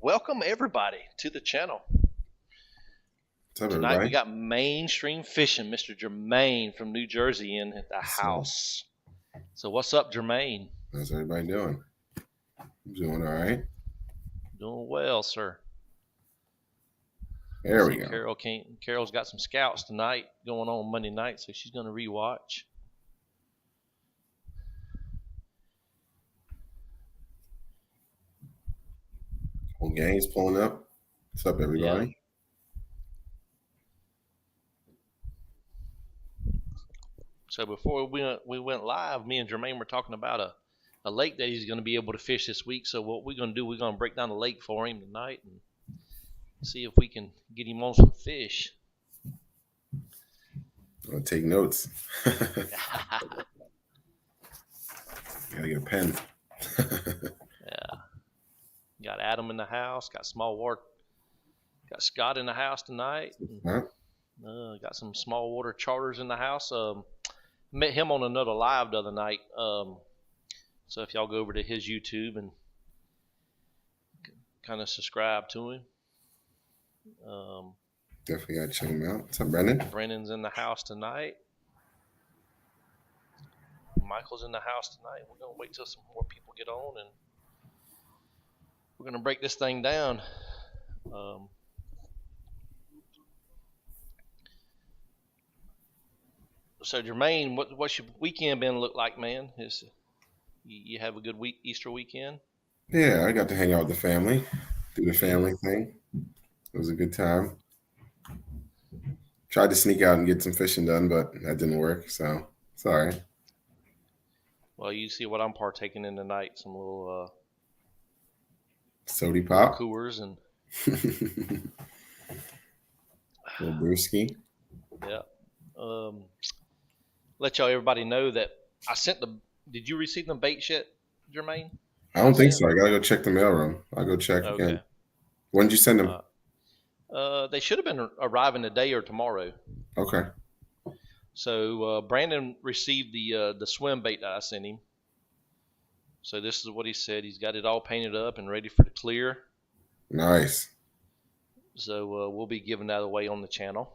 Welcome everybody to the channel. What's up, Tonight we everybody? got Maine Stream Fishing, Mr. Jermaine from New Jersey in at the house. So what's up, Jermaine? How's everybody doing? I'm doing all right. Doing well, sir. There we go. Carol's got some scouts tonight going on Monday night, so she's going to rewatch. Whole gang's pulling up. What's up, everybody? Yeah. So before we went live, me and Jermaine were talking about a lake that he's going to be able to fish this week. So what we're going to do, we're going to break down the lake for him tonight and see if we can get him on some fish. I'll take notes. Gotta get a pen. Yeah. Got Adam in the house. Got small water. Got Scott in the house tonight. Huh? Got some small water charters in the house. Met him on another live the other night. So if y'all go over to his YouTube and kind of subscribe to him. Definitely gotta check him out. What's up, Brendan? Brennan's in the house tonight. Michael's in the house tonight. We're gonna wait till some more people get on and we're gonna break this thing down. So Jermaine, what's your weekend been look like, man? You have a good Easter weekend? Yeah, I got to hang out with the family, do the family thing. It was a good time. Tried to sneak out and get some fishing done, but that didn't work, so it's all right. Well, you see what I'm partaking in tonight, some little Sody pop. Coors and little brewski. Yeah. Let everybody know that I sent did you receive them baits yet, Jermaine? I don't think so. I gotta go check the mailroom. I'll go check again. When did you send them? They should have been arriving today or tomorrow. Okay. So Brandon received the swim bait that I sent him. So this is what he said. He's got it all painted up and ready for the clear. Nice. So we'll be giving that away on the channel.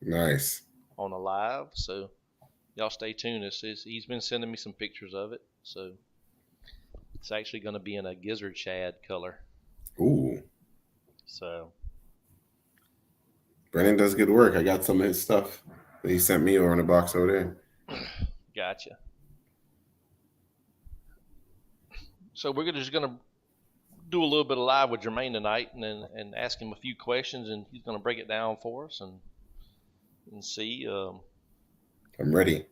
Nice. On a live. So y'all stay tuned. He's been sending me some pictures of it. So it's actually going to be in a gizzard shad color. Ooh. So Brandon does good work. I got some of his stuff that he sent me over in a box over there. Gotcha. So we're just going to do a little bit of live with Jermaine tonight and ask him a few questions, and he's going to break it down for us and see. I'm ready.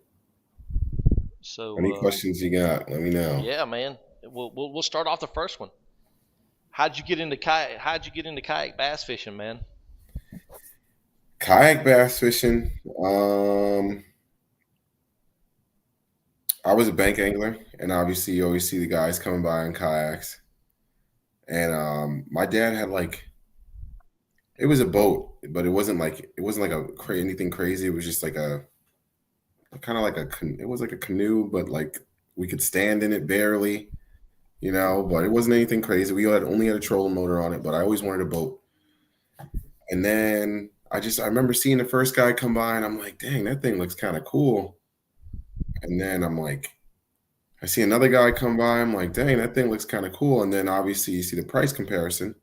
So any questions you got, let me know. Yeah, man. We'll start off the first one. How'd you get into kayak bass fishing, man? Kayak bass fishing. I was a bank angler, and obviously you always see the guys coming by in kayaks. And my dad had it was a boat, but it wasn't like anything crazy. It was just like it was like a canoe, but like we could stand in it barely, but it wasn't anything crazy. We only had a trolling motor on it, but I always wanted a boat. And then I remember seeing the first guy come by, and I'm like, dang, that thing looks kind of cool. And then I'm like, I see another guy come by. I'm like, dang, that thing looks kind of cool. And then obviously you see the price comparison.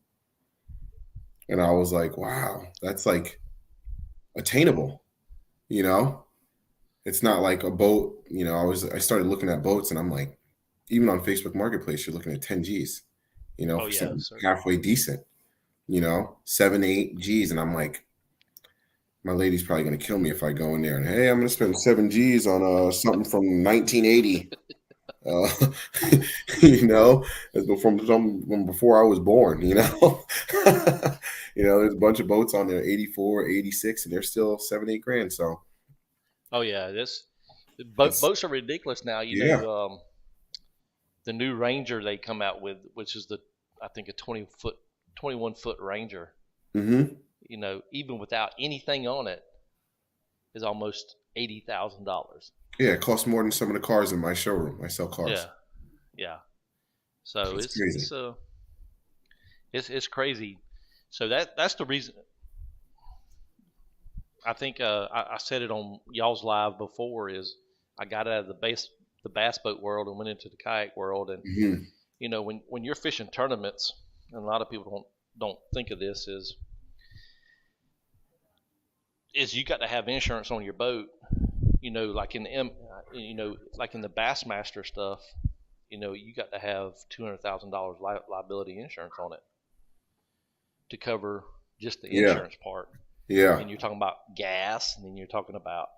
And I was like, wow, that's like attainable, It's not like a boat, I started looking at boats, and I'm like, even on Facebook Marketplace, you're looking at 10 G's, for something halfway decent, 7, 8 G's. And I'm like, my lady's probably going to kill me if I go in there and, hey, I'm going to spend 7 G's on something from 1980. Before I was born, there's a bunch of boats on there, 84, 86, and they're still 7, 8 grand. So, oh yeah, boats are ridiculous now. The new Ranger they come out with, which is I think a 21 foot Ranger. Mm-hmm. Even without anything on it, is almost $80,000. Yeah, it costs more than some of the cars in my showroom. I sell cars. Yeah. So it's It's crazy. So that's the reason. I think I said it on y'all's live before. Is I got out of the bass boat world and went into the kayak world, and Hmm. when you're fishing tournaments, and a lot of people don't think of this is you got to have insurance on your boat. Like in the like in the Bassmaster stuff. You got to have $200,000 liability insurance on it to cover just the Yeah, insurance part. yeah. And you're talking about gas, and then you're talking about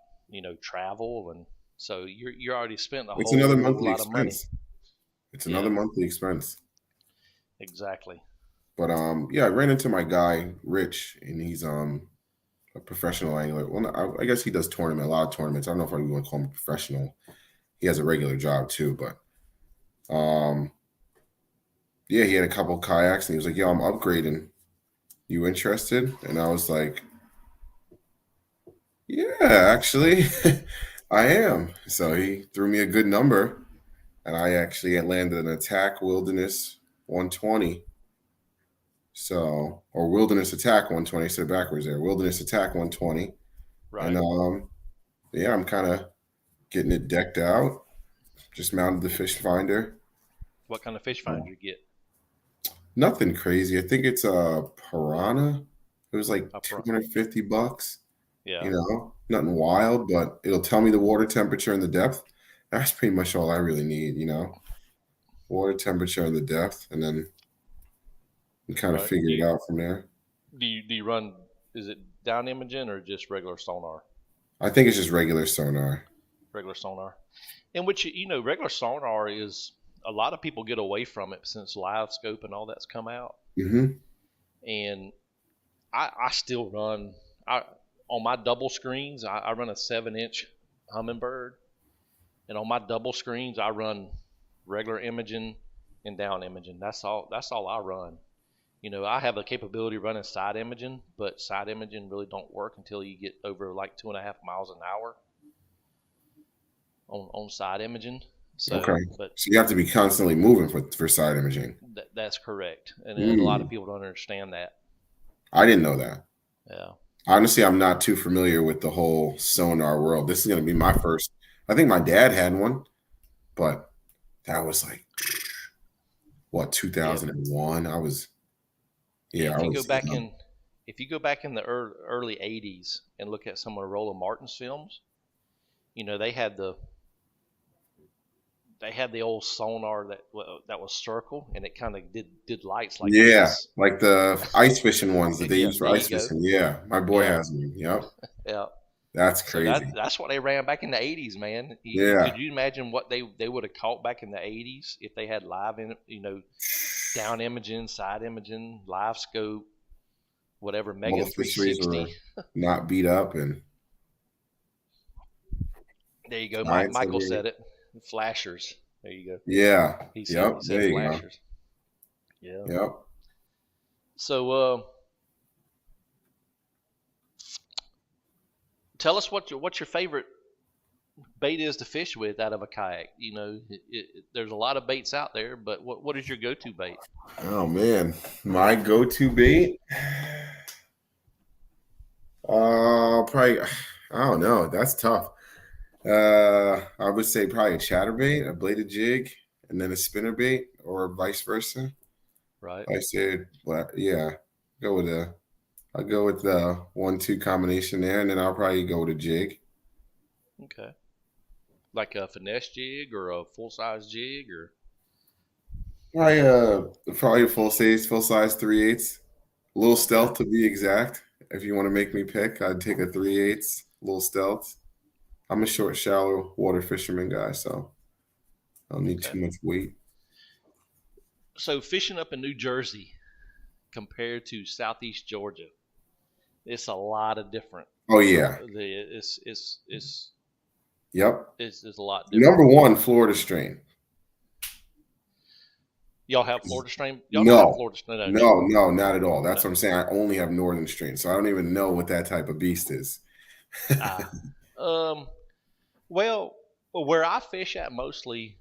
travel, and so you're already spent a It's another whole monthly lot of money. expense. It's Yeah, another monthly expense. exactly. But yeah, I ran into my guy Rich, and he's a professional angler. Well, I guess he does a lot of tournaments. I don't know if I want to call him a professional. He has a regular job too, but yeah, he had a couple of kayaks, and he was like, "Yo, I'm upgrading. You interested?" And I was like, "Yeah, actually, I am." So he threw me a good number, and I actually had landed an Attack Wilderness 120. So, or Wilderness Attack 120. So backwards there. Wilderness Attack 120. And Right. yeah, I'm kind of getting it decked out. Just mounted the fish finder. What kind of fish Uh, finder you get? Nothing crazy. I think it's a piranha. It was like Up front. $250. Yeah. Nothing wild, but it'll tell me the water temperature and the depth. That's pretty much all I really need. Water temperature and the depth, and then you kind of Right. figure it out from there. Do you run? Is it down imaging or just regular sonar? I think it's just regular sonar. Regular sonar. In which regular sonar is a lot of people get away from it since live scope and all that's come out. Hmm. And I still run. On my double screens. I run a 7-inch Humminbird, and on my double screens I run regular imaging and down imaging. That's all I run. I have the capability of running side imaging, but side imaging really don't work until you get over like 2.5 miles an hour on side imaging. Okay. So, but So you have to be constantly moving for side imaging. that's correct, and a lot of Mm. people don't understand that. I didn't know that. Yeah. Honestly, I'm not too familiar with the whole sonar world. This is going to be my first. I think my dad had one, but that was like what Yeah. 2001. Yeah. Yeah, I was young. If you go back in the early '80s and look at some of Roland Martin's films, they had the old sonar that was circle, and it kind of did lights like Yeah, this. like the ice fishing ones that they Yeah, use for there you ice go. fishing. Yeah, my boy Yeah, has one. Yep, yeah. that's So crazy. that's what they ran back in the '80s, man. Yeah, Could you imagine what they would have caught back in the '80s if they had live in down imaging, side imaging, live scope, whatever, Mega most fisheries were 360. not beat up and There you go. science Michael every. said it. Flashers. There you go. Yeah, He said yep. he There said you go. flashers. Yeah. Yep. So tell us what your favorite bait is to fish with out of a kayak. There's a lot of baits out there, but what is your go-to bait? Oh man, my go-to bait. Probably. I don't know. That's tough. I would say probably a chatterbait, a bladed jig, and then a spinner bait, or vice versa. Right. I said, well, yeah, go with a. I'll go with the 1-2 combination there, and then I'll probably go with a jig. Okay. Like a finesse jig or a full size jig or Probably a full size 3/8. A little okay. stealth to be exact. If you want to make me pick, I'd take a 3/8, a little stealth. I'm a short, shallow water fisherman guy, so I don't need Okay. too much weight. So fishing up in New Jersey compared to Southeast Georgia, it's a lot of different. Oh yeah, yep. It's a lot different. Number one, Florida strain. Y'all have Florida strain? Y'all don't have No, Florida strain, no, no, never. no, not at all. That's No. what I'm saying. I only have northern strain, so I don't even know what that type of beast is. Ah. Um. Well, where I fish at mostly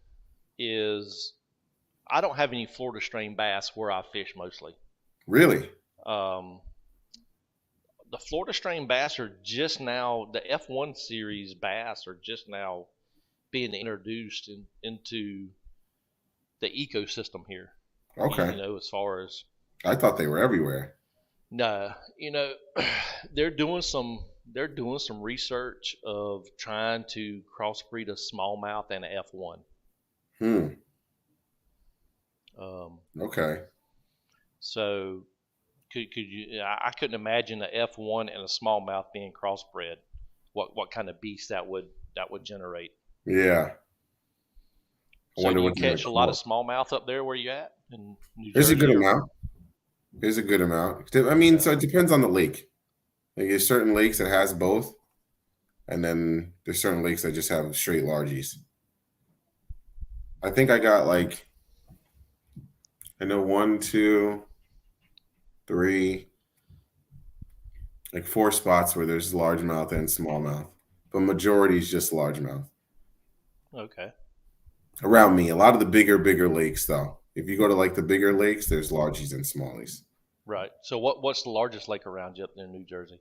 is I don't have any Florida strain bass where I fish mostly. Really? The Florida strain bass are just now, the F1 series bass are just now being introduced into the ecosystem here. Okay. As far as, I thought they were everywhere. no, they're doing some research of trying to crossbreed a smallmouth and an F1. Okay. So could you? I couldn't imagine an F1 and a smallmouth being crossbred. What kind of beast that would generate? Yeah. So do you catch a lot of smallmouth up there where you at in New Jersey? There's a good amount. There's a good amount. I mean, so it depends on the lake. Like there's certain lakes that has both, and then there's certain lakes that just have straight largies. I think I got I know 1, 2, 3, 4 spots where there's largemouth and smallmouth, but majority is just largemouth. Okay. Around me, a lot of the bigger lakes, though. If you go to the bigger lakes, there's largies and smallies. Right. So what's the largest lake around you up there in New Jersey?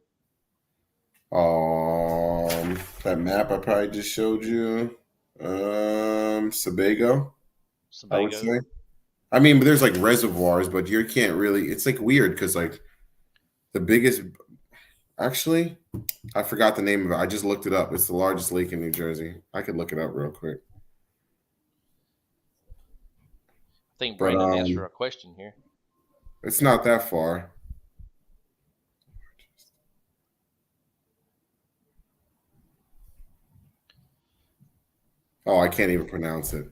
That map I probably just showed you. Sebago. I would say. I mean, but there's reservoirs, but you can't really. It's weird because the biggest. Actually, I forgot the name of it. I just looked it up. It's the largest lake in New Jersey. I could look it up real quick. I think Brandon answered our question here. It's not that far. Oh, I can't even pronounce it.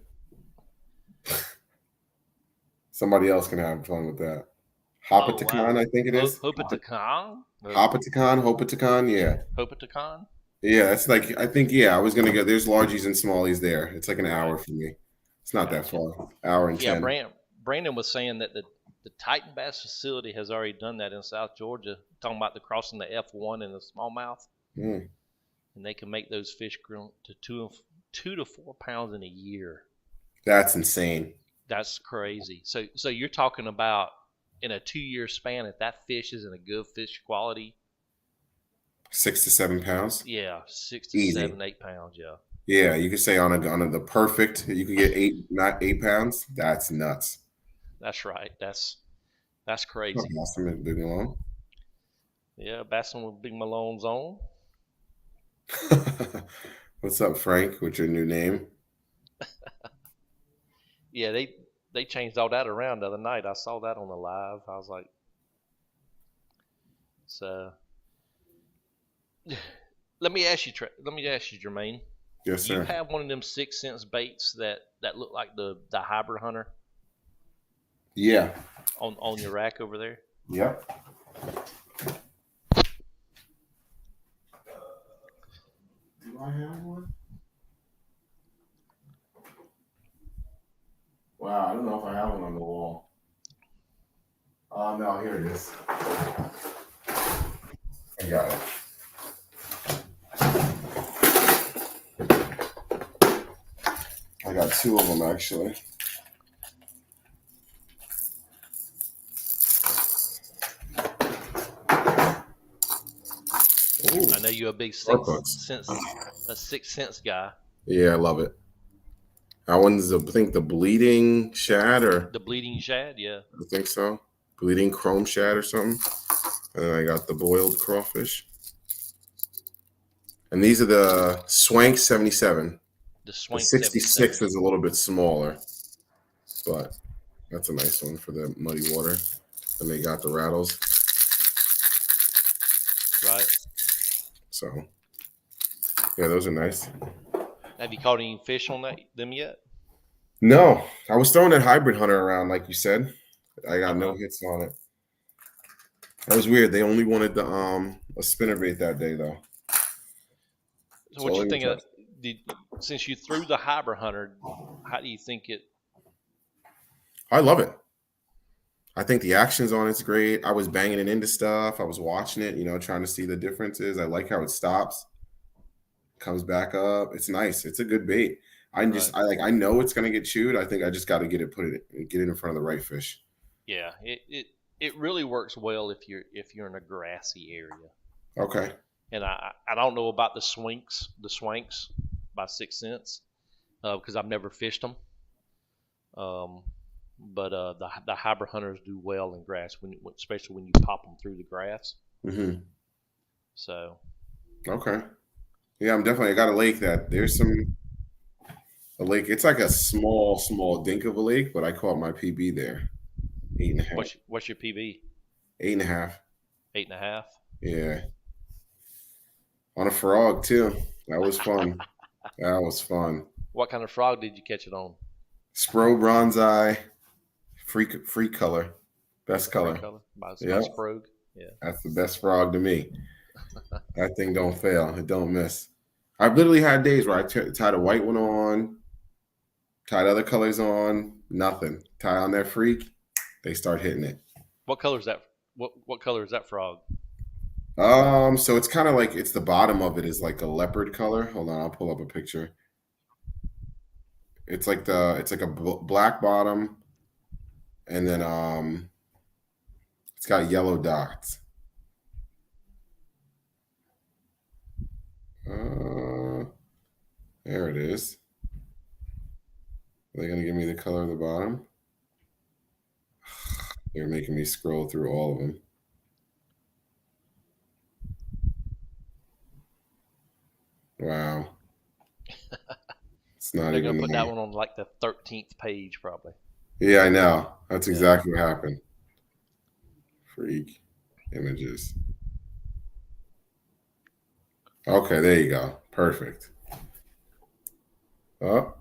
Somebody else can have fun with that. Hopatacon, I think it is. Hopatacon? Hopatacon, yeah. Hopatacon? Yeah, it's I think, I was going to go. There's largies and smallies there. It's an hour for me. It's not that far. Hour and 10. Yeah, Brandon was saying that the Titan Bass facility has already done that in South Georgia, talking about the crossing the F1 and the smallmouth. And they can make those fish grow to 2 to 4 pounds in a year. That's insane. That's crazy. So you're talking about in a 2-year span, if that fish is in a good fish quality, 6 to 7 pounds. Yeah, 6 to Easy. 7, 8 pounds. Yeah. Yeah, you could say on the perfect, you could get 8, not 8 pounds. That's nuts. That's right. That's crazy. Bassin with Big Malone. Yeah, Bassin with Big Malone's on. What's up, Frank? With your new name? Yeah, they changed all that around the other night. I saw that on the live. I was like, so. Let me ask you, Jermaine. Yes, sir. You have one of them 6 cents baits that look like the hybrid hunter? Yeah. On your rack over there? Yep. Do I have one? Wow, I don't know if I have one on the wall. Oh, no, here it is. I got it. I got 2 of them, actually. Ooh. I know you're a big 6 cents guy. Yeah, I love it. That one's, I think, the bleeding shad or... The bleeding shad, yeah. I think so. Bleeding chrome shad or something. And then I got the boiled crawfish. And these are the Swank 77. The Swank 66 77. is a little bit smaller. But that's a nice one for the muddy water. And they got the rattles. Right. So, yeah, those are nice. Have you caught any fish on them yet? No. I was throwing that hybrid hunter around, like you said. I got no hits on it. That was weird. They only wanted the a spinnerbait that day, though. So what you think of since you threw the hybrid hunter, how do you think it? I love it. I think the actions on it's great. I was banging it into stuff. I was watching it, trying to see the differences. I like how it stops, comes back up. It's nice. It's a good bait. I know it's gonna get chewed. I think I just got to get it in front of the right fish. Yeah, It really works well if you're in a grassy area. Okay. And I don't know about the swanks by Sixth Sense because I've never fished them. But the hybrid hunters do well in grass especially when you pop them through the grass. Mm-hmm. So. Okay. Yeah, I got a lake that there's a lake. It's like a small dink of a lake, but I caught my PB there. 8.5. What's your PB? 8.5. 8.5. Yeah. On a frog too. That was fun. That was fun. What kind of frog did you catch it on? Spro bronze free color. Best color. By Yeah. Sprog. Yeah. That's the best frog to me. That thing don't fail. It don't miss. I've literally had days where I tied a white one on, tied other colors on, nothing. Tie on that freak, they start hitting it. What color is that? What color is that frog? So it's kind of like the bottom of it is like a leopard color. Hold on, I'll pull up a picture. It's like a black bottom, and then it's got yellow dots. There it is. Are they gonna give me the color of the bottom? They're making me scroll through all of them. Wow. It's not They're even gonna put that one on like the 13th page probably. Yeah, I know. That's exactly what happened. Freak images. Okay, there you go. Perfect. Oh,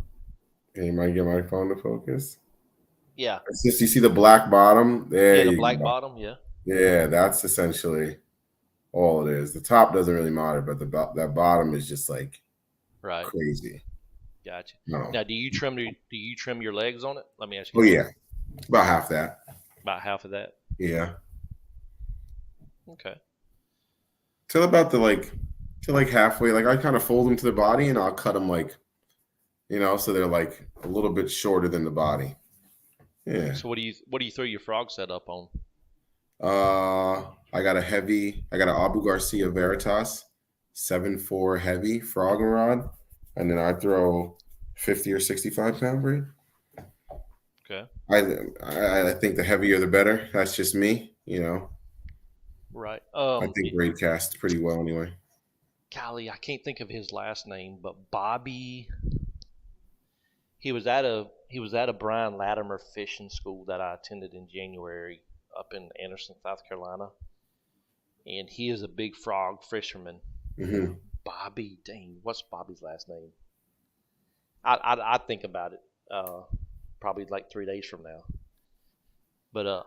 can you might get my phone to focus? Yeah. It's just you see the black bottom there. Yeah, the black bottom. Yeah. Yeah, that's essentially all it is. The top doesn't really matter, but that bottom is just like crazy. Gotcha. No. Now, do you trim your legs on it? Let me ask you. Oh yeah, about half that. About half of that. Yeah. Okay. Till about till halfway. Like I kind of fold them to the body, and I'll cut them so they're like a little bit shorter than the body. Yeah. So what do you throw your frog set up on? I got an Abu Garcia Veritas 7.4 heavy frogging rod, and then I throw 50 or 65 pound braid. Okay. I think the heavier the better. That's just me, Right. I think braid casts pretty well anyway. Golly, I can't think of his last name, but Bobby. He was at a Brian Latimer fishing school that I attended in January up in Anderson, South Carolina, and he is a big frog fisherman. Mm-hmm. Bobby, dang, what's Bobby's last name? I think about it probably like 3 days from now. But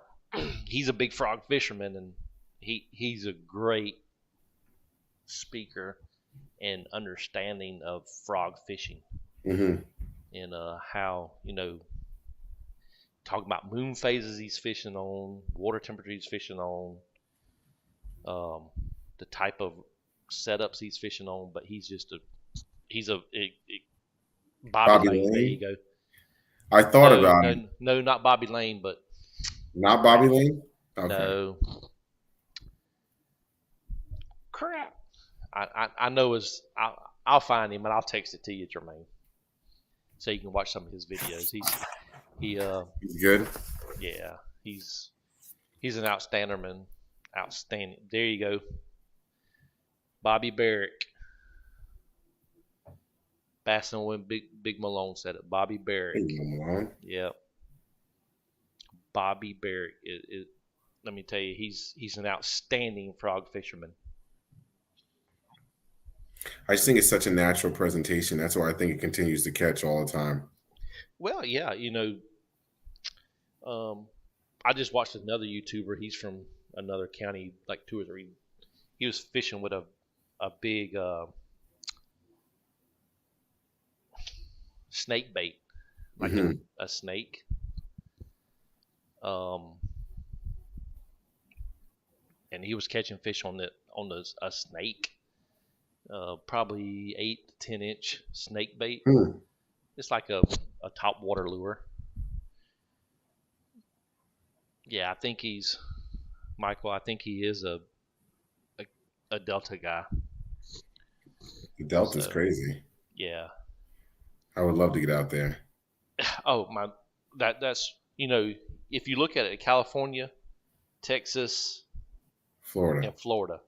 he's a big frog fisherman, and he's a great speaker and understanding of frog fishing. Mm-hmm. And how, talking about moon phases he's fishing on, water temperature he's fishing on, the type of setups he's fishing on, but he's a Bobby Lane. There you go. I thought about it. No, not Bobby Lane, but not Bobby Lane. Okay. No. Crap. I know I'll find him and I'll text it to you, Jermaine, so you can watch some of his videos. He's good. Yeah, he's an outstanding. There you go. Bobby Barrick. Bassin when Big Malone said it. Bobby Barrick. Big Malone. Yep. Bobby Barrick. Let me tell you, he's an outstanding frog fisherman. I just think it's such a natural presentation. That's why I think it continues to catch all the time. Well, yeah, I just watched another YouTuber. He's from another county, like 2 or 3. He was fishing with a big snake bait, like a snake. And he was catching fish on a snake. Probably 8 to 10 inch snake bait. It's like a top water lure. Yeah, I think he's Michael. I think he is a Delta guy. The Delta's crazy. Yeah. I would love to get out there. Oh my, that's if you look at it, California, Texas, Florida. and Florida.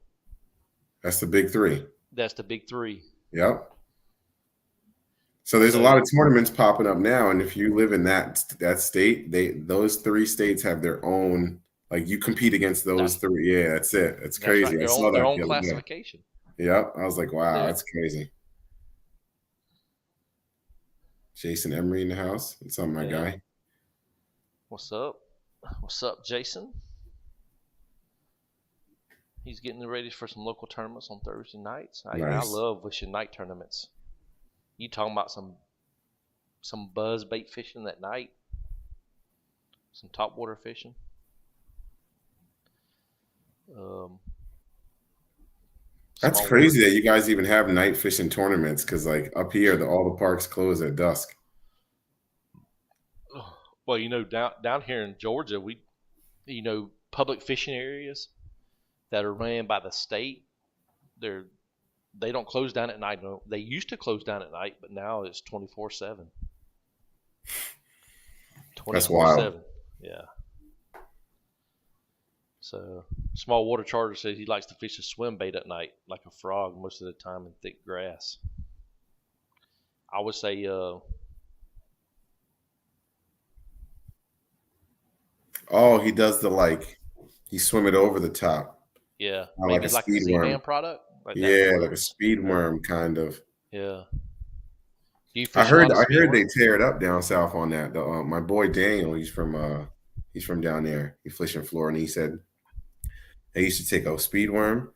That's the big three. That's the big three. Yep. So there's a lot of tournaments popping up now, and if you live in that state, those three states have their own. Like you compete against those three. Yeah, that's it. It's crazy. Right. I saw their that own classification. Yep. I was like, wow, that's crazy. Jason Emery in the house. What's up, my guy? What's up? What's up, Jason? He's getting ready for some local tournaments on Thursday nights. Nice. I love wishing night tournaments. You talking about some buzz bait fishing that night? Some topwater fishing? That's crazy that you guys even have night fishing tournaments, because like up here, all the parks close at dusk. Well, down here in Georgia, public fishing areas that are ran by the state, they don't close down at night. No, they used to close down at night, but now it's 24/7. That's wild. Yeah. So, small water charter says he likes to fish a swim bait at night, like a frog, most of the time in thick grass. I would say, he does he swim it over the top. Yeah, maybe like a Z-Man product. Like a speed worm kind of. Yeah. I heard they tear it up down south on that. My boy Daniel, he's from down there. He fished in Florida, and he said they used to take a speed worm,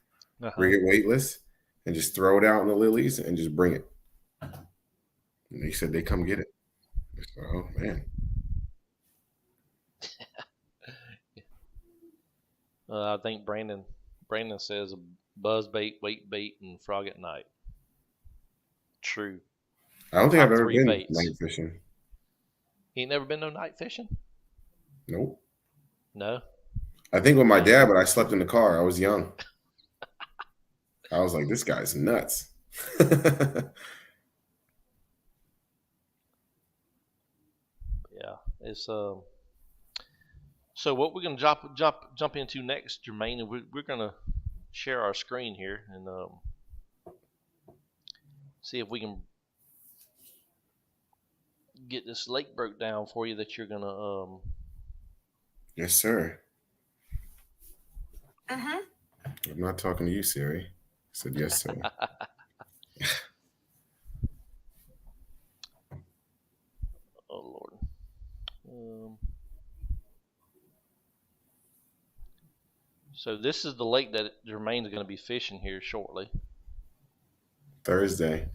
bring it weightless, and just throw it out in the lilies and just bring it. And they said they come get it. Said, oh man. I think Brandon says buzz bait, weight bait, and frog at night. True. I don't think I've ever been night fishing. You ain't never been no night fishing? Nope. No? I think with my dad, but I slept in the car. I was young. I was like, this guy's nuts. Yeah. It's So what we're gonna jump into next, Jermaine, we're gonna share our screen here and see if we can get this lake broke down for you that you're gonna Yes, sir. I'm not talking to you, Siri. I said yes, sir. Oh Lord. So this is the lake that Jermaine's going to be fishing here shortly. Thursday.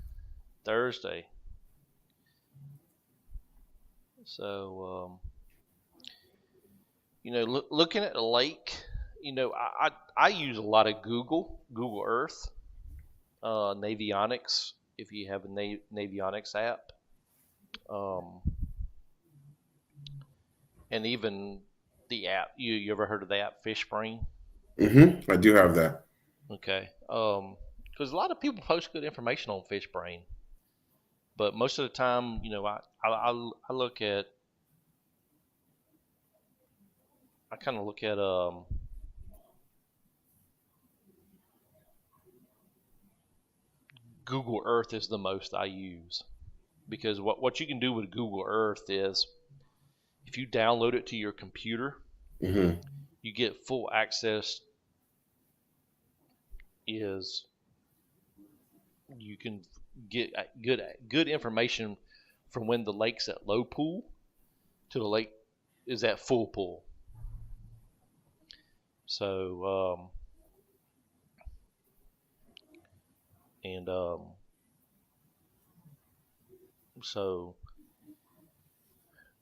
So, looking at the lake, I use a lot of Google Earth, Navionics, if you have a Navionics app, and even the app. You ever heard of the app FishBrain? I do have that. Okay. Because a lot of people post good information on FishBrain, but most of the time, I look at, I kind of look at Google Earth is the most I use, because what you can do with Google Earth is, if you download it to your computer, you get full access. You can get good information from when the lake's at low pool to the lake is at full pool. So so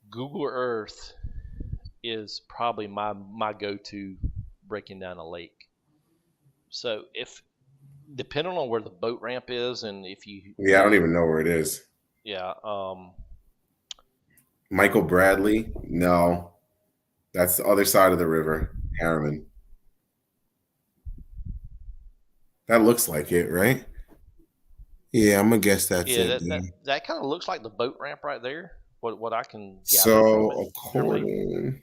Google Earth is probably my go-to breaking down a lake. So if depending on where the boat ramp is, and if you I don't even know where it is. Yeah. Michael Bradley? No, that's the other side of the river, Harriman. That looks like it, right? Yeah, I'm gonna guess that's Yeah, it, that dude. that kind of looks like the boat ramp right there. What I can gather from it, So Jermaine.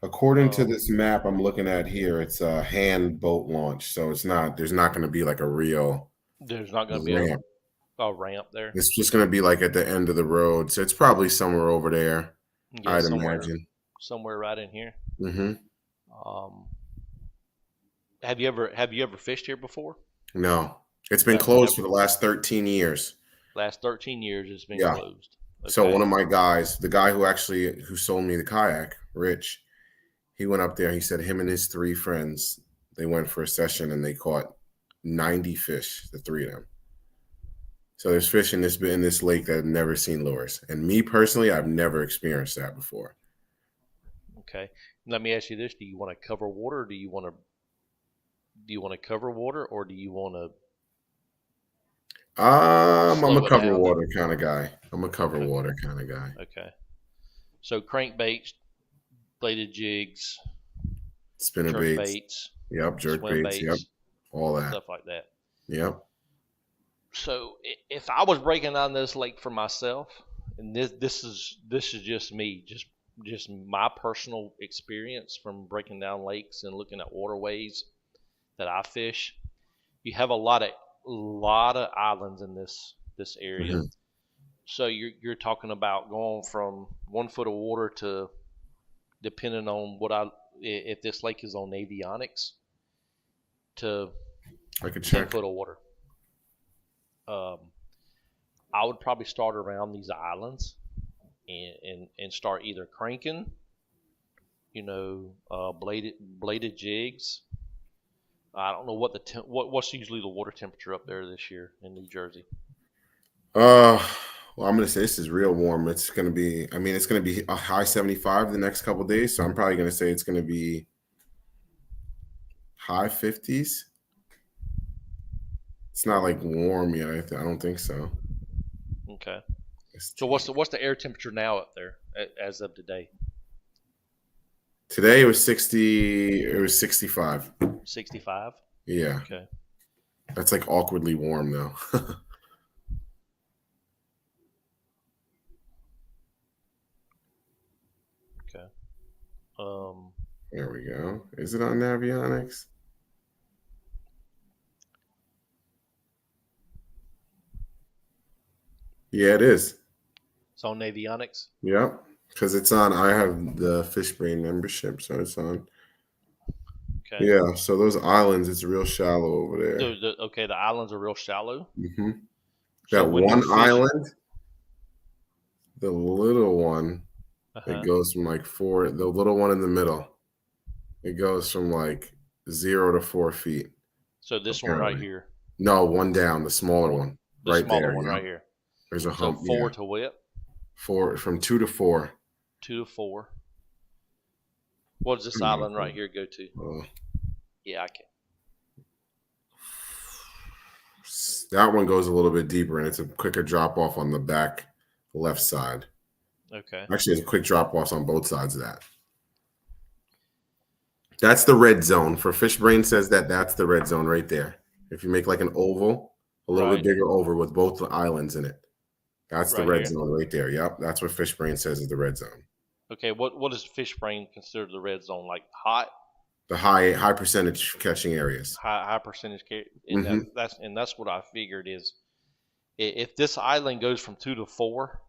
according to Um, this map I'm looking at here, it's a hand boat launch. So it's not. There's not going to be like a real there's not going to be ramp. a ramp there. It's just going to be like at the end of the road. So it's probably somewhere over there, Yeah, I'd imagine. somewhere right in here. Hmm. Um, have you ever fished here before? No, it's been Never, closed for never. the last 13 years. Last 13 years it's been Yeah. closed. So Okay. one of my guys, the guy who sold me the kayak, Rich, he went up there. He said him and his three friends, they went for a session and they caught 90 fish, the three of them. So there's fish in this lake that I've never seen lures. And me personally, I've never experienced that before. Okay. Let me ask you this: do you want to cover water, or cover water, or do you want to I'm a slow it cover down? water kind of guy. I'm a cover Okay. water kind of guy. Okay. So crankbaits, bladed jigs, Spinner jerk baits. baits, Yep. Jerk swim baits. Yep. baits, All that. stuff like that. Yep. So if I was breaking down this lake for myself, and this is just me, just my personal experience from breaking down lakes and looking at waterways that I fish, you have a lot of islands in this area. Hmm. So you're talking about going from 1 foot of water to, depending on if this lake is on avionics, to I could 10 check. foot of water. Um, I would probably start around these islands and start either cranking, bladed jigs. I don't know what's usually the water temperature up there this year in New Jersey. Well, I'm gonna say this is real warm. It's gonna be. I mean, it's gonna be a high 75 the next couple of days. So I'm probably gonna say it's gonna be high 50s. It's not like warm yet. I don't think so. Okay. So what's the air temperature now up there as of today? Today it was 60. It was 65. 65. Yeah, Okay. that's like awkwardly warm though. Okay. There we go. Is it on Navionics? Yeah, it is. It's on avionics. Yep. Because it's on. I have the Fishbrain membership, so it's on. Okay. Yeah. So those islands, it's real shallow over there. The islands are real shallow. Mm-hmm. So That when one you fish, island, the little one, uh-huh. it goes from like 4. The little one in the middle, it goes from like 0 to 4 feet. So this apparently. one right here. No, one down, the smaller one, The right smaller there. one Yeah. right here. There's a So hump. 4 Yeah. to what? 4 from 2 to 4. 2 to 4. What does this island right here go to? Yeah, I can. That one goes a little bit deeper, and it's a quicker drop off on the back left side. Okay. Actually, there's a quick drop offs on both sides of that. That's the red zone. For Fishbrain says that's the red zone right there. If you make like an oval, a little bit bigger oval with both the islands in it, that's the red zone right there. Yep, that's what Fishbrain says is the red zone. Okay, what is Fishbrain considered the red zone? Like hot? The high percentage catching areas. High percentage, and that's what I figured is, if this island goes from 2 to 4,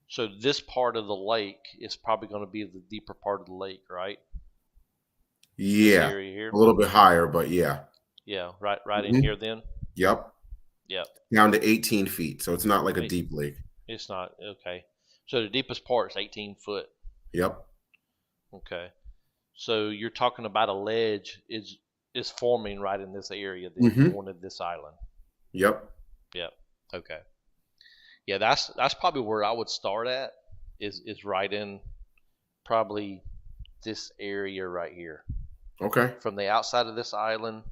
so this part of the lake is probably going to be the deeper part of the lake, right? Yeah, this area here. A little bit higher, but yeah. Yeah, right in here then. Yep. Down to 18 feet, so it's not like a deep lake. It's not. Okay, so the deepest part is 18 foot. Yep. Okay, so you're talking about a ledge is forming right in this area that you wanted this island. Yep. Okay. Yeah, that's probably where I would start at, is right in probably this area right here. Okay. From the outside of this island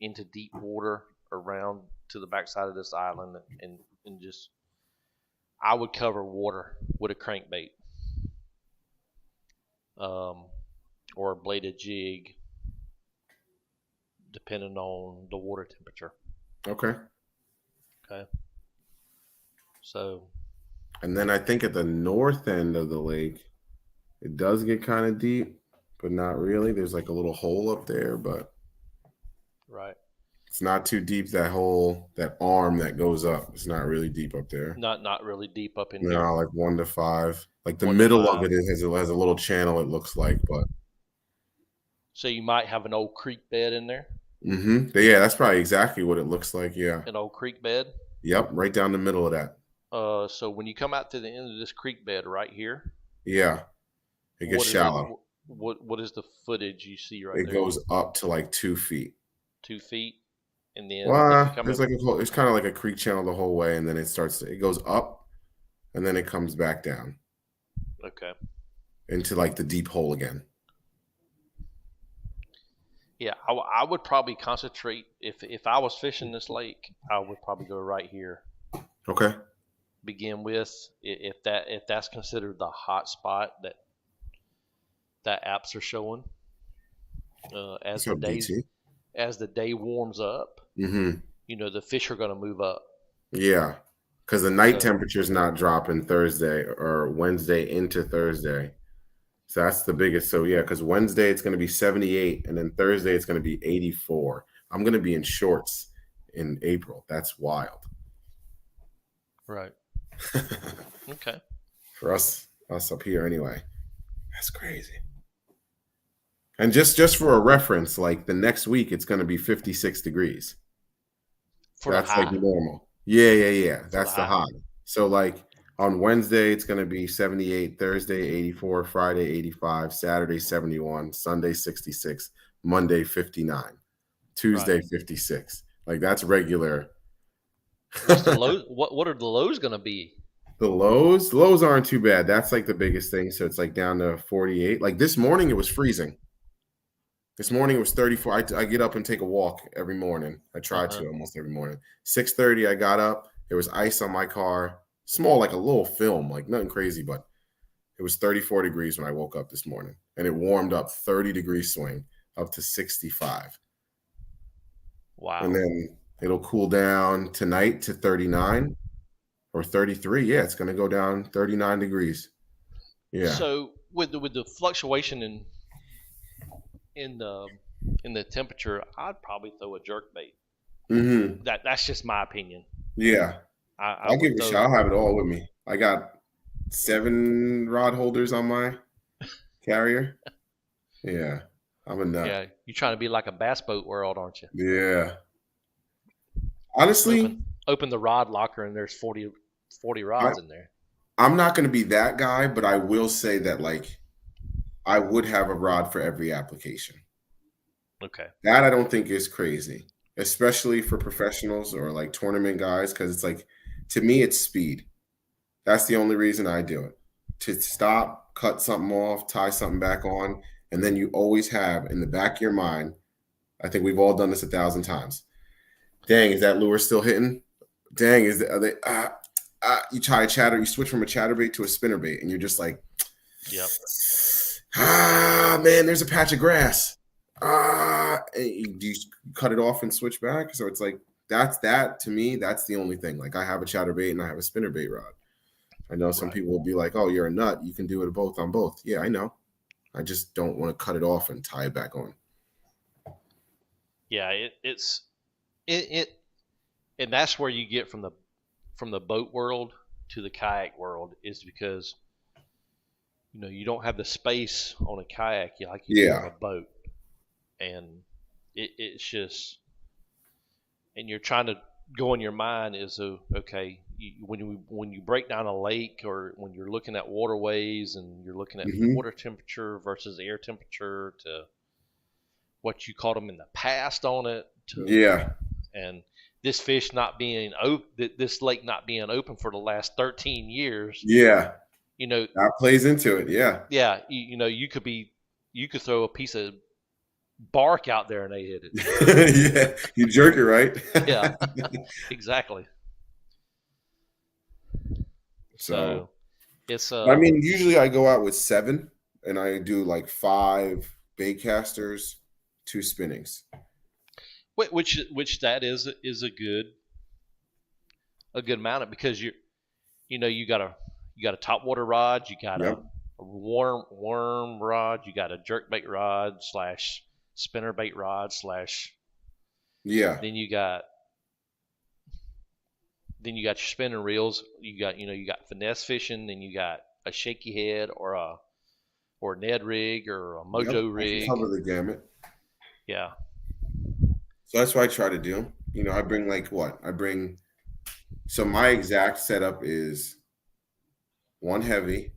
into deep water around to the backside of this island, and just, I would cover water with a crankbait, or a bladed jig, depending on the water temperature. Okay. Okay. So. And then I think at the north end of the lake, it does get kind of deep, but not really. There's like a little hole up there, but right. It's not too deep. That arm that goes up, it's not really deep up there. Not really deep up in No, here. like 1 to 5. Like the middle of it has a little channel. It looks like, but so you might have an old creek bed in there. Mm-hmm. Yeah, that's probably exactly what it looks like. Yeah. An old creek bed. Yep, right down the middle of that. So when you come out to the end of this creek bed right here. Yeah. It gets shallow. What is the footage you see right there? It goes up to like 2 feet. 2 feet, and then there's like it's kind of like a creek channel the whole way, and then it goes up, and then it comes back down. Okay. Into like the deep hole again. Yeah, I would probably concentrate if I was fishing this lake, I would probably go right here. Okay. Begin with, if that's considered the hot spot that apps are showing. As the day warms up, the fish are going to move up. Yeah, because the night temperature is not dropping Thursday or Wednesday into Thursday. So that's the biggest. So yeah, because Wednesday it's going to be 78, and then Thursday it's going to be 84. I'm going to be in shorts in April. That's wild. Right. Okay. For us up here anyway. That's crazy. And just for a reference, like the next week it's going to be 56 degrees. That's like normal. Yeah. That's the high. So like on Wednesday, it's going to be 78, Thursday, 84, Friday, 85, Saturday, 71, Sunday, 66, Monday, 59, Tuesday, 56. Like that's regular. What's the low? What are the lows going to be? The lows aren't too bad. That's like the biggest thing. So it's like down to 48. Like this morning, it was freezing. This morning it was 34. I get up and take a walk every morning. I try to almost every morning. 6:30, I got up. There was ice on my car. Small, like a little film, like nothing crazy, but it was 34 degrees when I woke up this morning. And it warmed up 30-degree swing up to 65. Wow. And then it'll cool down tonight to 39 or 33. Yeah, it's going to go down 39 degrees. Yeah. So with the fluctuation in the temperature, I'd probably throw a jerk bait. Mm-hmm. That's just my opinion. Yeah. I'll give it a shot. I'll have it all with me. I got 7 rod holders on my carrier. Yeah. I'm a nut. Yeah. You're trying to be like a bass boat world, aren't you? Yeah. Honestly. Open the rod locker and there's 40 rods in there. I'm not going to be that guy, but I will say that like I would have a rod for every application. Okay. That I don't think is crazy, especially for professionals or like tournament guys, because it's like, to me, it's speed. That's the only reason I do it. To stop, cut something off, tie something back on, and then you always have in the back of your mind, I think we've all done this 1,000 times. Dang, is that lure still hitting? Dang, you try you switch from a chatterbait to a spinnerbait, and you're just like, yep. Man, there's a patch of grass. And you cut it off and switch back. So it's like, to me, that's the only thing. Like I have a chatterbait and I have a spinnerbait rod. I know some people will be like, oh, you're a nut. You can do it both on both. Yeah, I know. I just don't want to cut it off and tie it back on. Yeah, and that's where you get from the boat world to the kayak world, is because you don't have the space on a kayak like you do on a boat, and it's just, and you're trying to go in your mind is okay, when you break down a lake, or when you're looking at waterways and you're looking at water temperature versus air temperature to what you caught them in the past on it and this fish not being this lake not being open for the last 13 years. Yeah. That plays into it. Yeah. Yeah. You could throw a piece of bark out there and they hit it. Yeah. You jerk it, right? Yeah. Exactly. So it's I mean, usually I go out with 7 and I do like 5 bait casters, 2 spinnings. which that is a good amount of, because you got a top water rod, you got Yep. a worm rod, you got a jerk bait rod slash spinner bait rod slash. Yeah. Then you got your spinning reels. You got finesse fishing. Then you got a shaky head or a Ned rig or a Mojo Yep. I can rig. cover the gamut. Yeah. So that's what I try to do. I bring so my exact setup is one heavy.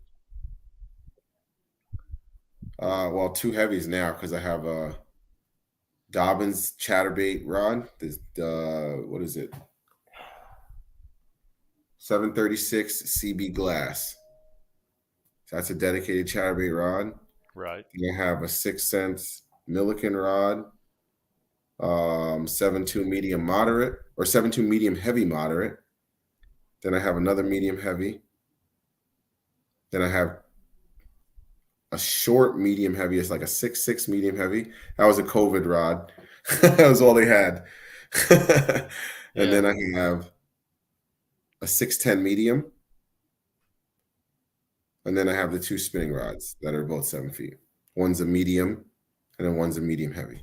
Well, two heavies now because I have a Dobbins chatterbait rod. This what is it? 736 CB glass. So that's a dedicated chatterbait rod. Right. You have a 6 cents Milliken rod, 7.2 medium moderate or 7.2 medium heavy moderate. Then I have another medium heavy. Then I have a short medium heavy. It's like a 6.6 medium heavy. That was a COVID rod. That was all they had. And then I have a 610 medium. And then I have the two spinning rods that are both 7 feet. One's a medium, and then one's a medium heavy.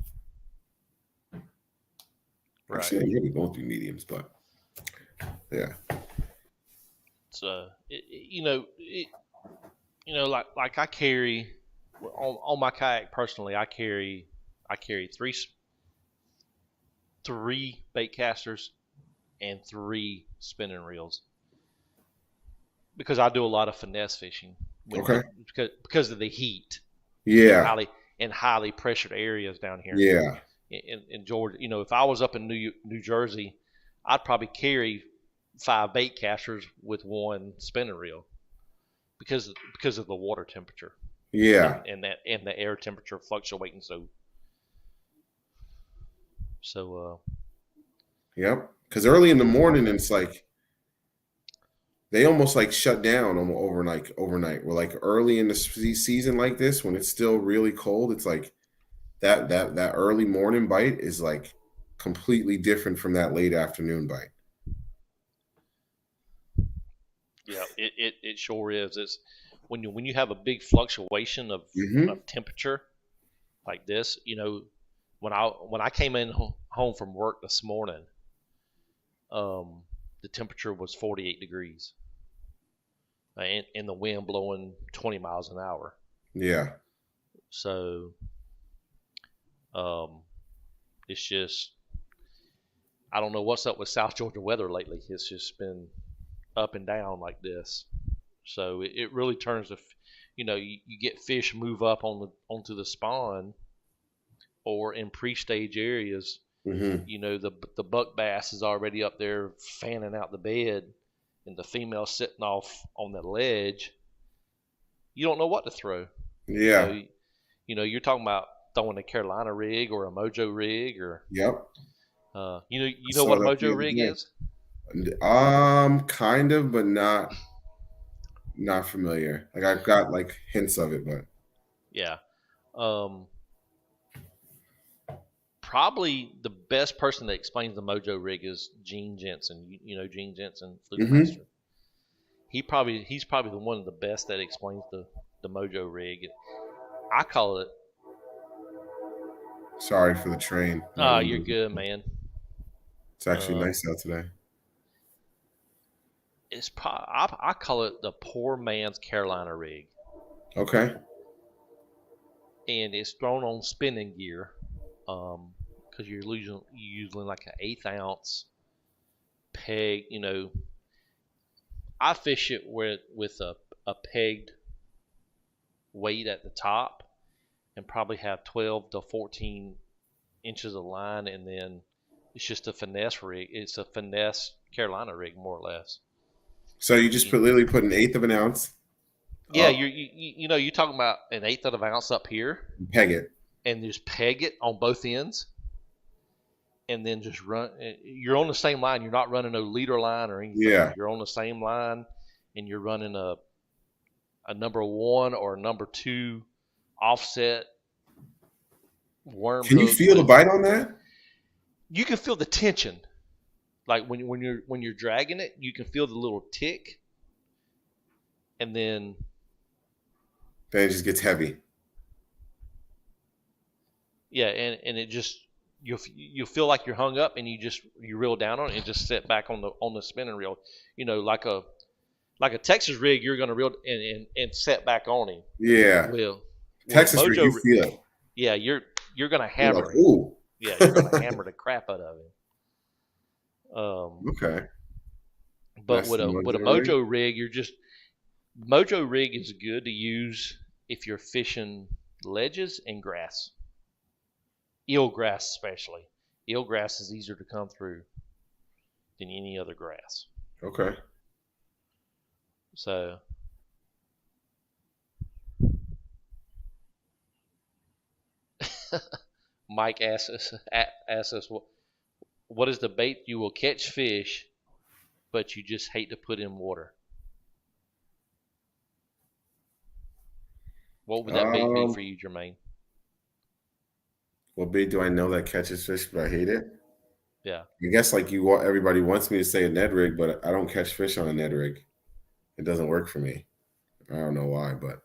Right. Actually, I really both do mediums, but yeah. So like I carry on my kayak personally. I carry three bait casters and 3 spinning reels, because I do a lot of finesse fishing. Okay. Because of the heat. Yeah. In highly pressured areas down here. Yeah. In Georgia, if I was up in New Jersey, I'd probably carry 5 bait casters with 1 spinning reel, because of the water temperature. Yeah. And the air temperature fluctuating so. Yep. Because early in the morning, it's like they almost like shut down overnight. We're like early in the season like this, when it's still really cold, it's like that early morning bite is like completely different from that late afternoon bite. Yeah, it sure is. It's when you have a big fluctuation of temperature like this. When I came in home from work this morning, the temperature was 48 degrees, and the wind blowing 20 miles an hour. Yeah. So, it's just, I don't know what's up with South Georgia weather lately. It's just been up and down like this. So it really turns to, you get fish move up onto the spawn, or in pre-stage areas. The buck bass is already up there fanning out the bed, and the female sitting off on the ledge. You don't know what to throw. Yeah. You're talking about throwing a Carolina rig or a Mojo rig, or yep. You know what a Mojo rig is? Kind of, but not familiar. Like I've got like hints of it, but yeah. Probably the best person that explains the Mojo rig is Gene Jensen. Gene Jensen, Fluke Master. He's probably the one of the best that explains the Mojo rig. I call it. Sorry for the train. You're good, man. It's actually nice out today. I call it the poor man's Carolina rig. Okay. And it's thrown on spinning gear, because you're using like an 1/8 ounce peg. I fish it with a pegged weight at the top, and probably have 12 to 14 inches of line, and then it's just a finesse rig. It's a finesse Carolina rig, more or less. So you just literally put 1/8 of an ounce. Yeah, you're talking about 1/8 of an ounce up here. Peg it. And just peg it on both ends, and then just run. You're on the same line. You're not running no leader line or anything. Yeah. You're on the same line, and you're running a number 1 or number 2 offset worm. Can you feel the bite on that? you can feel the tension. Like when you're dragging it, you can feel the little tick, and then it just gets heavy. yeah, and it just you'll feel like you're hung up, and you reel down on it and just set back on the spinning reel. Like a Texas rig, you're gonna reel and set back on him. Yeah. Well, Texas rig, you feel it. Yeah, you're gonna hammer like, ooh. Yeah, you're gonna hammer the crap out of it. Okay. But with a Mojo rig, Mojo rig is good to use if you're fishing ledges and grass. Eelgrass especially. Eelgrass is easier to come through than any other grass. Okay. So Mike asks us what is the bait you will catch fish, but you just hate to put in water? What would that bait be for you, Jermaine? What bait do I know that catches fish, but I hate it? Yeah. I guess like everybody wants me to say a Ned rig, but I don't catch fish on a Ned rig. It doesn't work for me. I don't know why, but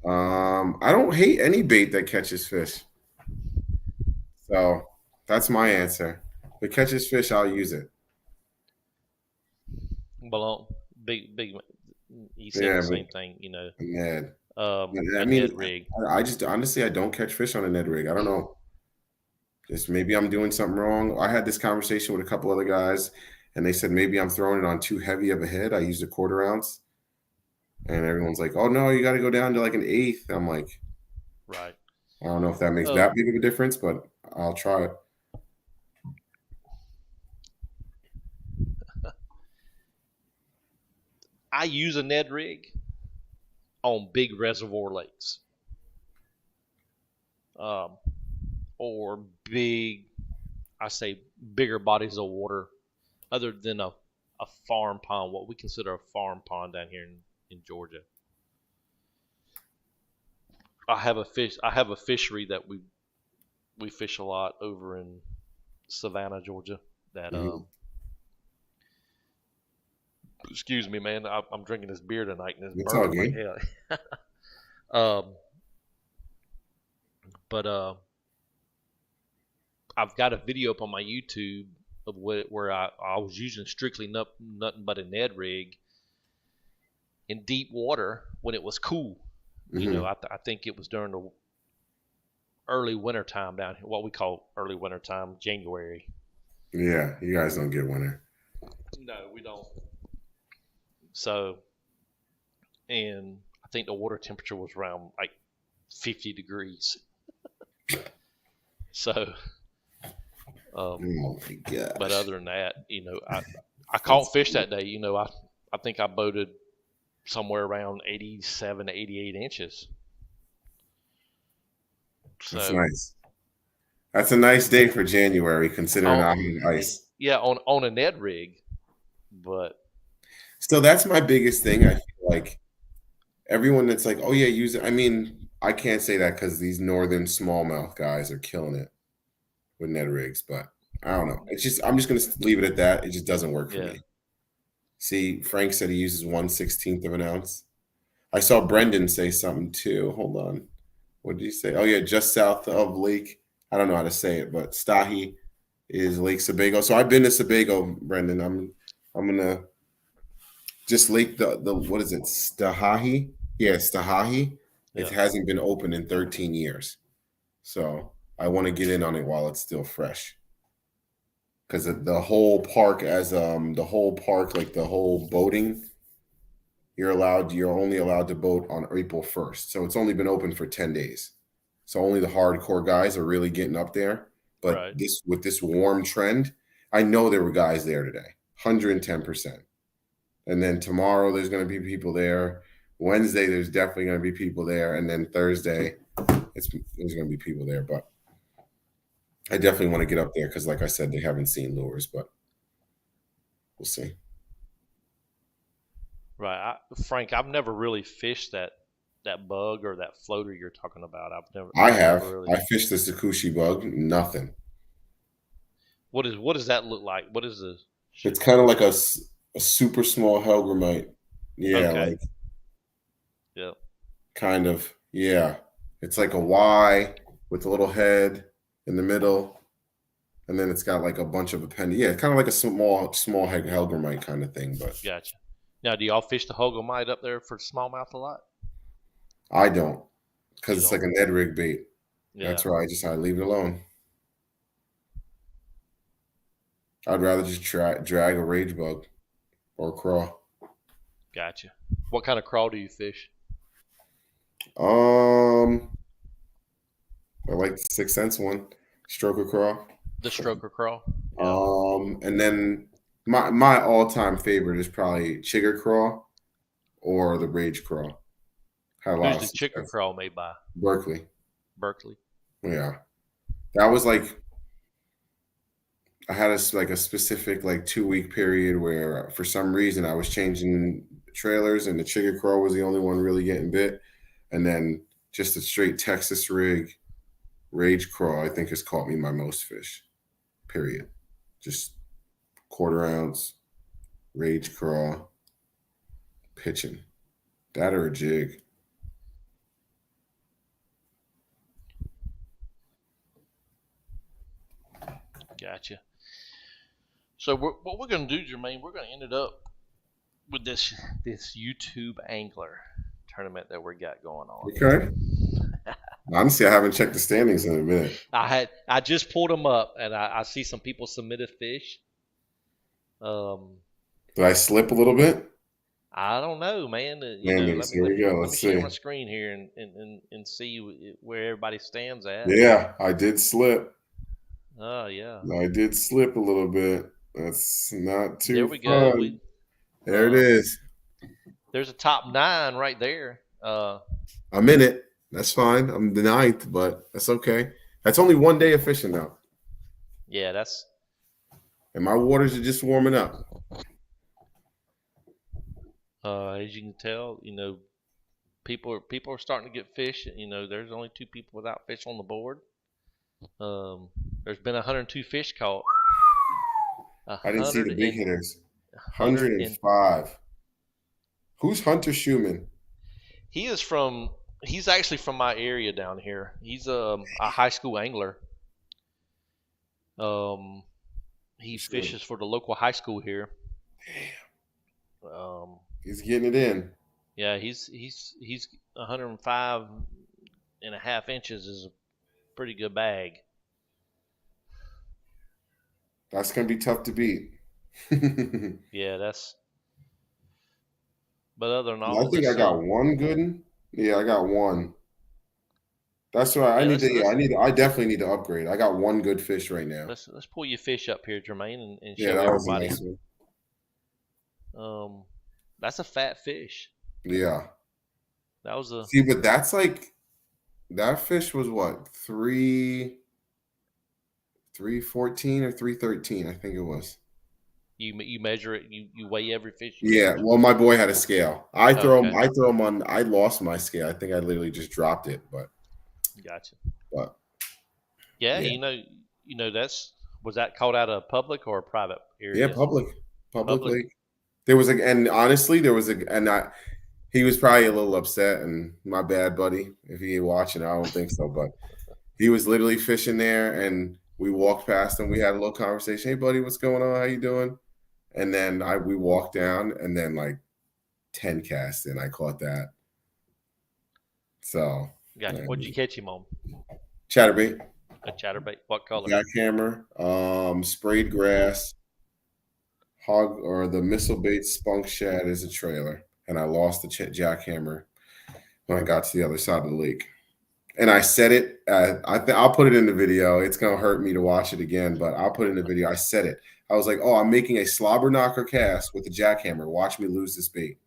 I don't hate any bait that catches fish. So that's my answer. If it catches fish, I'll use it. Well, big. You said the same thing, Ned. Ned rig. I just honestly I don't catch fish on a Ned rig. I don't know. Just maybe I'm doing something wrong. I had this conversation with a couple other guys, and they said maybe I'm throwing it on too heavy of a head. I used a 1/4 ounce, and everyone's like, "Oh no, you got to go down to like an 1/8." I'm like, right. I don't know if that makes that big of a difference, but I'll try it. I use a Ned rig on big reservoir lakes, or bigger bodies of water, other than a farm pond, what we consider a farm pond down here in Georgia. I have a fishery that we fish a lot over in Savannah, Georgia. That excuse me, man. I'm drinking this beer tonight, and it's burning my head. But I've got a video up on my YouTube of where I was using strictly nothing but a Ned rig in deep water when it was cool. Mm-hmm. I think it was during the early winter time down here, what we call early winter time, January. Yeah, you guys don't get winter. No, we don't. So, and I think the water temperature was around like 50 degrees. So, oh my gosh. But other than that, I caught fish that day. I think I boated somewhere around 87 to 88 inches. So, that's nice. That's a nice day for January, considering I'm in ice. Yeah, on a Ned rig, but still, that's my biggest thing. I feel like everyone that's like, "Oh yeah, use it." I mean, I can't say that because these northern smallmouth guys are killing it with Ned rigs, but I don't know. I'm just gonna leave it at that. It just doesn't work for me. See, Frank said he uses 1/16 of an ounce. I saw Brendan say something too. Hold on. What did he say? Oh yeah, just south of Lake. I don't know how to say it, but Stahi is Lake Sebago. So I've been to Sebago, Brendan. I'm gonna just Lake the what is it? Stahahi? Yeah, Stahahi. It hasn't been open in 13 years. So I want to get in on it while it's still fresh. Because the whole park, like the whole boating, you're only allowed to boat on April 1st. So it's only been open for 10 days. So only the hardcore guys are really getting up there. But with this warm trend, I know there were guys there today, 110%. And then tomorrow there's going to be people there. Wednesday there's definitely going to be people there, and then Thursday there's going to be people there. But I definitely want to get up there because, like I said, they haven't seen lures, but we'll see. Right, Frank, I've never really fished that bug or that floater you're talking about. I fished the Sakushi bug. Nothing. What does that look like? What is the? It's kind of like a super small Helgramite. Yeah, Okay. like Yep. kind of. Yeah, it's like a Y with a little head in the middle, and then it's got like a bunch of appendix. Yeah, kind of like a small Helgramite kind of thing. But Gotcha. Now, do y'all fish the Hogomite up there for smallmouth a lot? I don't, because You it's don't. like a Ned rig bait. Yeah. That's why I leave it alone. I'd rather just drag a rage bug or a craw. Gotcha. What kind of crawl do you fish? I like the 6 Sense one, stroker craw. The stroker crawl. Yeah. And then my all time favorite is probably chigger craw or the rage craw. Had a lot Who's of the chicken success. crawl made by? Berkeley. Berkeley. Yeah, that was like I had a specific like 2 week period where for some reason I was changing trailers and the chigger craw was the only one really getting bit, and then just a straight Texas rig rage craw I think has caught me my most fish. Period. Just 1/4 ounce rage craw pitching. That or a jig. Gotcha. So what we're going to do, Jermaine, we're going to end it up with this YouTube angler tournament that we got going on. Okay. Honestly, I haven't checked the standings in a minute. I just pulled them up, and I see some people submitted fish. Did I slip a little bit? I don't know, man. Here we go. Let me Let's share see. my screen here and see where everybody stands at. Yeah, I did slip. Oh yeah. I did slip a little bit. That's not too There we fun. go. There it is. There's a top 9 right there. I'm in it. That's fine. I'm the 9th, but that's okay. That's only 1 day of fishing now. Yeah, and my waters are just warming up. As you can tell, people are starting to get fish. There's only 2 people without fish on the board. There's been 102 fish caught. I didn't see the big hitters. 105. Who's Hunter Schumann? He's actually from my area down here. He's a high school angler. He fishes for the local high school here. Damn. He's getting it in. Yeah, he's 105.5 inches is a pretty good bag. That's gonna be tough to beat. Yeah, but other than all, I think I got one good one. Yeah, I got one. That's right. I definitely need to upgrade. I got one good fish right now. Let's pull your fish up here, Jermaine, and show that everybody. Was a nice one. That's a fat fish. Yeah. That was a. See, but that's like that fish was what 314 or 313, I think it was. You measure it. You weigh every fish. Yeah. Well, my boy had a scale. I throw him on. I lost my scale. I think I literally just dropped it. But gotcha. But yeah. Was that caught out of public or a private area? Yeah, public. There was and honestly, he was probably a little upset, and my bad, buddy. If he ain't watching, I don't think so. But he was literally fishing there, and we walked past him. We had a little conversation. Hey, buddy, what's going on? How you doing? And then we walked down, and then like 10 casts, and I caught that. So, gotcha. What'd you catch him on? Chatterbait. A chatterbait. What color? Jackhammer. Sprayed grass. Hog or the missile bait spunk shad is a trailer, and I lost the jackhammer when I got to the other side of the lake. And I said it. I'll put it in the video. It's gonna hurt me to watch it again, but I'll put it in the video. I said it. I was like, "Oh, I'm making a slobber knocker cast with a jackhammer. Watch me lose this bait."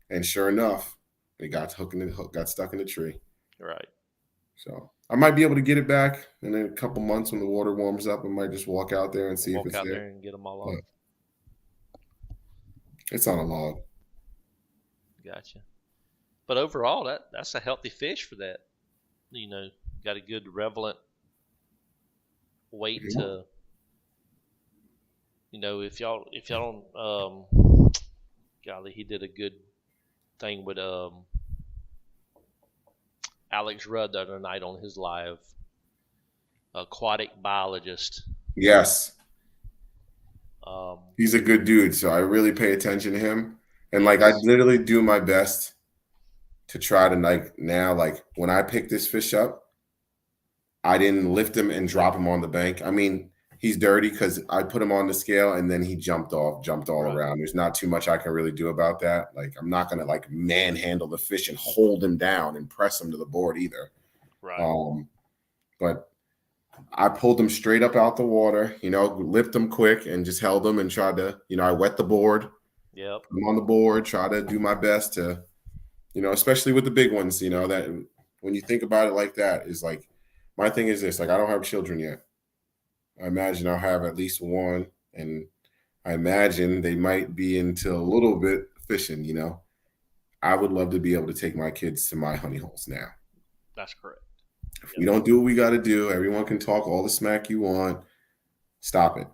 And sure enough, it got stuck in the tree. Right. So I might be able to get it back in a couple months when the water warms up. I might just walk out there and see if it's there. Walk out there and get them all on. It's on a log. Gotcha. But overall, that's a healthy fish for that. Got a good relevant weight to if y'all don't, golly, he did a good thing with Alex Rudd the other night on his live, aquatic biologist. Yes. Um, He's a good dude, so I really pay attention to him. And like I yes. literally do my best to try to like when I pick this fish up, I didn't lift him and drop him on the bank. I mean, he's dirty because I put him on the scale and then he jumped all Right. around. There's not too much I can really do about that. Like I'm not gonna like manhandle the fish and hold him down and press him to the board either. Right. But I pulled him straight up out the water, lift him quick and just held him and tried to, I wet the board. Yep. I'm on the board, try to do my best to, especially with the big ones, that when you think about it like that is like, my thing is this, like, I don't have children yet. I imagine I'll have at least one. And I imagine they might be into a little bit fishing, I would love to be able to take my kids to my honey holes now. That's correct. If we don't do what we got to do, everyone can talk all the smack you want. Stop it.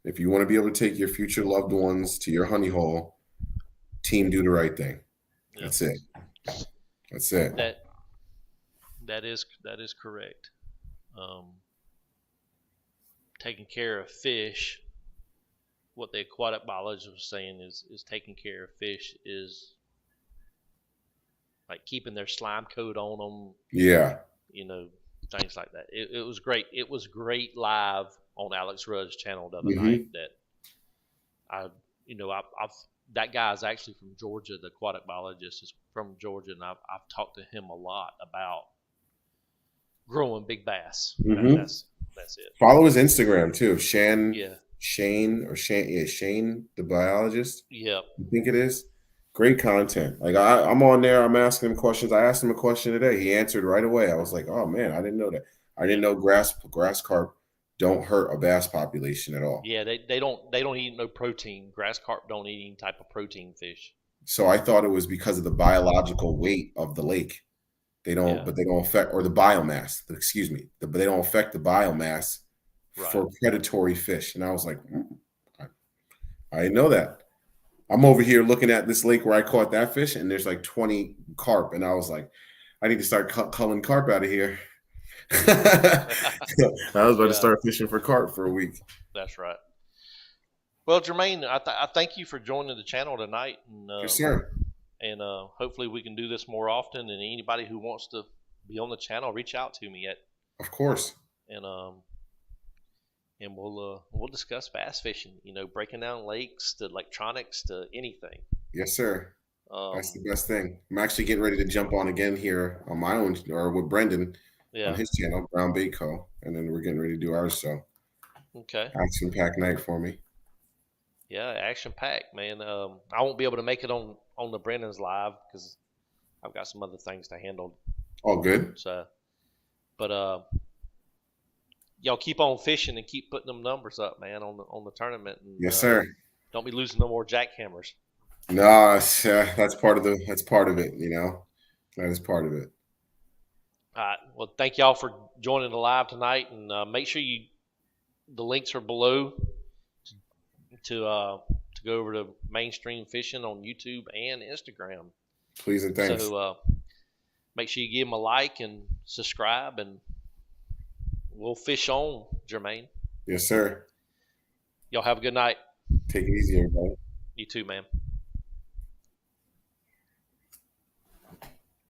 If you want to be able to take your future loved ones to your honey hole, team do the right thing. Yep. That's it. That's it. That is correct. Taking care of fish, what the aquatic biologist was saying is taking care of fish is like keeping their slime coat on them. Yeah. Things like that. It was great. It was great live on Alex Rudd's channel the other night. That I've that guy is actually from Georgia. The aquatic biologist is from Georgia, and I've talked to him a lot about growing big bass. That's it. Follow his Instagram too, Shane the biologist. Yep. I think it is. Great content. Like I'm on there. I'm asking him questions. I asked him a question today. He answered right away. I was like, oh man, I didn't know that. I didn't know grass carp don't hurt a bass population at all. Yeah, they don't eat no protein. Grass carp don't eat any type of protein fish. So I thought it was because of the biological weight of the lake. They don't, but they don't affect, or the biomass. Excuse me, but they don't affect the biomass for predatory fish. And I was like, I didn't know that. I'm over here looking at this lake where I caught that fish, and there's like 20 carp, and I was like, I need to start culling carp out of here. I was about to start fishing for carp for a week. That's right. Well, Jermaine, I thank you for joining the channel tonight. And, yes, sir. And hopefully we can do this more often. And anybody who wants to be on the channel, reach out to me Of course. And we'll discuss bass fishing. Breaking down lakes to electronics to anything. Yes, sir. That's the best thing. I'm actually getting ready to jump on again here on my own, or with Brendan on his channel, Brown Bait Co. And then we're getting ready to do ours. So, okay, action packed night for me. Yeah, action packed, man. I won't be able to make it on the Brendan's live because I've got some other things to handle. All good. So, but y'all keep on fishing and keep putting them numbers up, man, on the tournament. And, yes, sir. Don't be losing no more jackhammers. No, that's part of it. That is part of it. All right. Well, thank y'all for joining the live tonight, and make sure the links are below to go over to Maine Stream Fishing on YouTube and Instagram. Please and thanks. So make sure you give them a like and subscribe, and we'll fish on, Jermaine. Yes, sir. Y'all have a good night. Take it easy, everybody. You too, man.